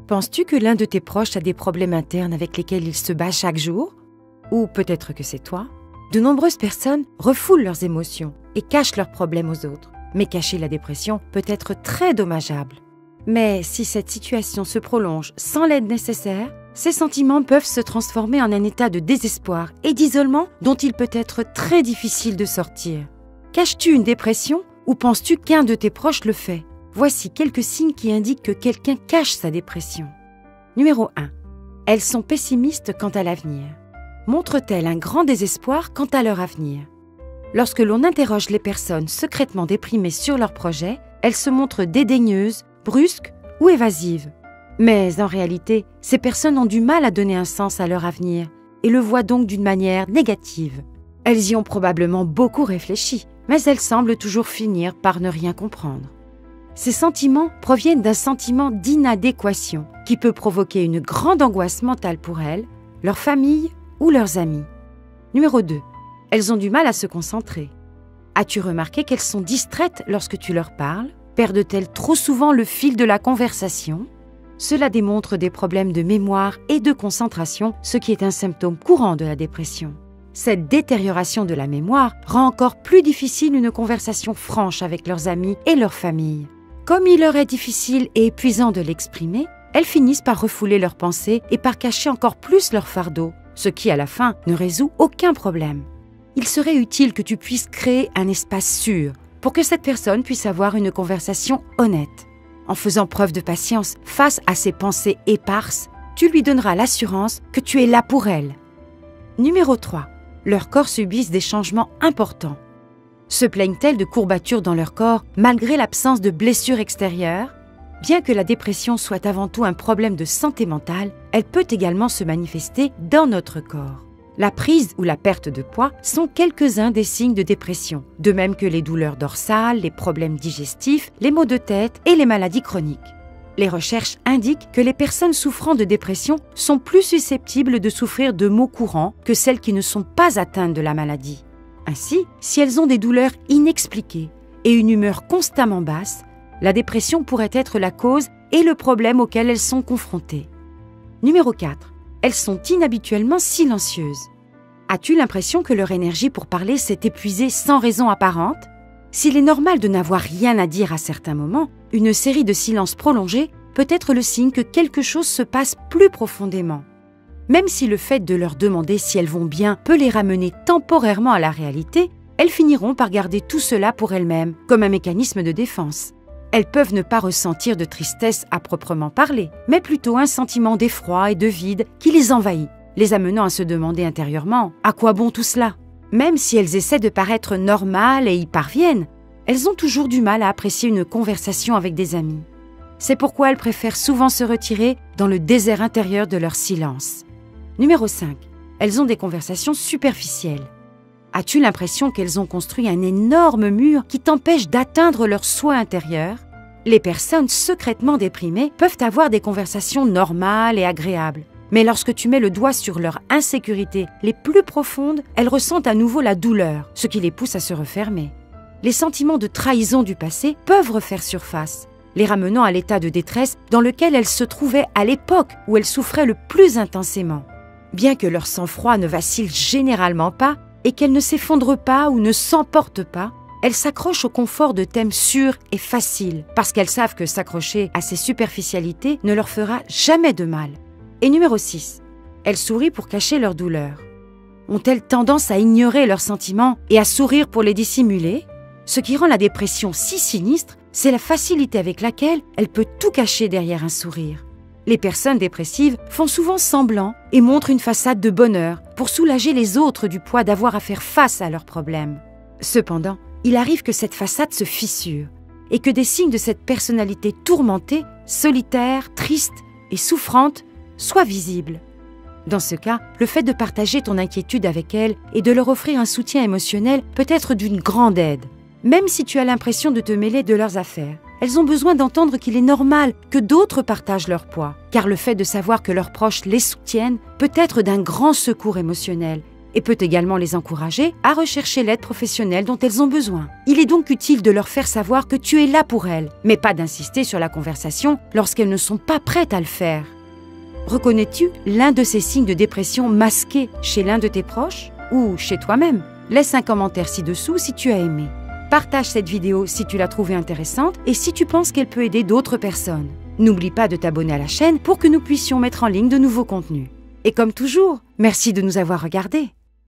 Penses-tu que l'un de tes proches a des problèmes internes avec lesquels il se bat chaque jour? Ou peut-être que c'est toi? De nombreuses personnes refoulent leurs émotions et cachent leurs problèmes aux autres. Mais cacher la dépression peut être très dommageable. Mais si cette situation se prolonge sans l'aide nécessaire, ces sentiments peuvent se transformer en un état de désespoir et d'isolement dont il peut être très difficile de sortir. Caches-tu une dépression ou penses-tu qu'un de tes proches le fait? Voici quelques signes qui indiquent que quelqu'un cache sa dépression. Numéro 1. Elles sont pessimistes quant à l'avenir. Montrent-elles un grand désespoir quant à leur avenir? Lorsque l'on interroge les personnes secrètement déprimées sur leurs projets, elles se montrent dédaigneuses, brusques ou évasives. Mais en réalité, ces personnes ont du mal à donner un sens à leur avenir et le voient donc d'une manière négative. Elles y ont probablement beaucoup réfléchi, mais elles semblent toujours finir par ne rien comprendre. Ces sentiments proviennent d'un sentiment d'inadéquation qui peut provoquer une grande angoisse mentale pour elles, leur famille ou leurs amis. Numéro 2. Elles ont du mal à se concentrer. As-tu remarqué qu'elles sont distraites lorsque tu leur parles? Perdent-elles trop souvent le fil de la conversation? Cela démontre des problèmes de mémoire et de concentration, ce qui est un symptôme courant de la dépression. Cette détérioration de la mémoire rend encore plus difficile une conversation franche avec leurs amis et leur famille. Comme il leur est difficile et épuisant de l'exprimer, elles finissent par refouler leurs pensées et par cacher encore plus leur fardeau, ce qui, à la fin, ne résout aucun problème. Il serait utile que tu puisses créer un espace sûr pour que cette personne puisse avoir une conversation honnête. En faisant preuve de patience face à ses pensées éparses, tu lui donneras l'assurance que tu es là pour elle. Numéro 3. Leurs corps subissent des changements importants. Se plaignent-elles de courbatures dans leur corps malgré l'absence de blessures extérieures? Bien que la dépression soit avant tout un problème de santé mentale, elle peut également se manifester dans notre corps. La prise ou la perte de poids sont quelques-uns des signes de dépression, de même que les douleurs dorsales, les problèmes digestifs, les maux de tête et les maladies chroniques. Les recherches indiquent que les personnes souffrant de dépression sont plus susceptibles de souffrir de maux courants que celles qui ne sont pas atteintes de la maladie. Ainsi, si elles ont des douleurs inexpliquées et une humeur constamment basse, la dépression pourrait être la cause et le problème auquel elles sont confrontées. Numéro 4. Elles sont inhabituellement silencieuses. As-tu l'impression que leur énergie pour parler s'est épuisée sans raison apparente? S'il est normal de n'avoir rien à dire à certains moments, une série de silences prolongés peut être le signe que quelque chose se passe plus profondément. Même si le fait de leur demander si elles vont bien peut les ramener temporairement à la réalité, elles finiront par garder tout cela pour elles-mêmes, comme un mécanisme de défense. Elles peuvent ne pas ressentir de tristesse à proprement parler, mais plutôt un sentiment d'effroi et de vide qui les envahit, les amenant à se demander intérieurement « À quoi bon tout cela ?» Même si elles essaient de paraître normales et y parviennent, elles ont toujours du mal à apprécier une conversation avec des amis. C'est pourquoi elles préfèrent souvent se retirer dans le désert intérieur de leur silence. Numéro 5. Elles ont des conversations superficielles. As-tu l'impression qu'elles ont construit un énorme mur qui t'empêche d'atteindre leur soi intérieur? Les personnes secrètement déprimées peuvent avoir des conversations normales et agréables. Mais lorsque tu mets le doigt sur leurs insécurités les plus profondes, elles ressentent à nouveau la douleur, ce qui les pousse à se refermer. Les sentiments de trahison du passé peuvent refaire surface, les ramenant à l'état de détresse dans lequel elles se trouvaient à l'époque où elles souffraient le plus intensément. Bien que leur sang-froid ne vacille généralement pas et qu'elles ne s'effondrent pas ou ne s'emportent pas, elles s'accrochent au confort de thèmes sûrs et faciles parce qu'elles savent que s'accrocher à ces superficialités ne leur fera jamais de mal. Et numéro 6. Elles sourient pour cacher leur douleur. Ont-elles tendance à ignorer leurs sentiments et à sourire pour les dissimuler? Ce qui rend la dépression si sinistre, c'est la facilité avec laquelle elle peut tout cacher derrière un sourire. Les personnes dépressives font souvent semblant et montrent une façade de bonheur pour soulager les autres du poids d'avoir à faire face à leurs problèmes. Cependant, il arrive que cette façade se fissure et que des signes de cette personnalité tourmentée, solitaire, triste et souffrante soient visibles. Dans ce cas, le fait de partager ton inquiétude avec elles et de leur offrir un soutien émotionnel peut être d'une grande aide. Même si tu as l'impression de te mêler de leurs affaires, elles ont besoin d'entendre qu'il est normal que d'autres partagent leur poids, car le fait de savoir que leurs proches les soutiennent peut être d'un grand secours émotionnel et peut également les encourager à rechercher l'aide professionnelle dont elles ont besoin. Il est donc utile de leur faire savoir que tu es là pour elles, mais pas d'insister sur la conversation lorsqu'elles ne sont pas prêtes à le faire. Reconnais-tu l'un de ces signes de dépression masqués chez l'un de tes proches ou chez toi-même? Laisse un commentaire ci-dessous si tu as aimé. Partage cette vidéo si tu l'as trouvée intéressante et si tu penses qu'elle peut aider d'autres personnes. N'oublie pas de t'abonner à la chaîne pour que nous puissions mettre en ligne de nouveaux contenus. Et comme toujours, merci de nous avoir regardés.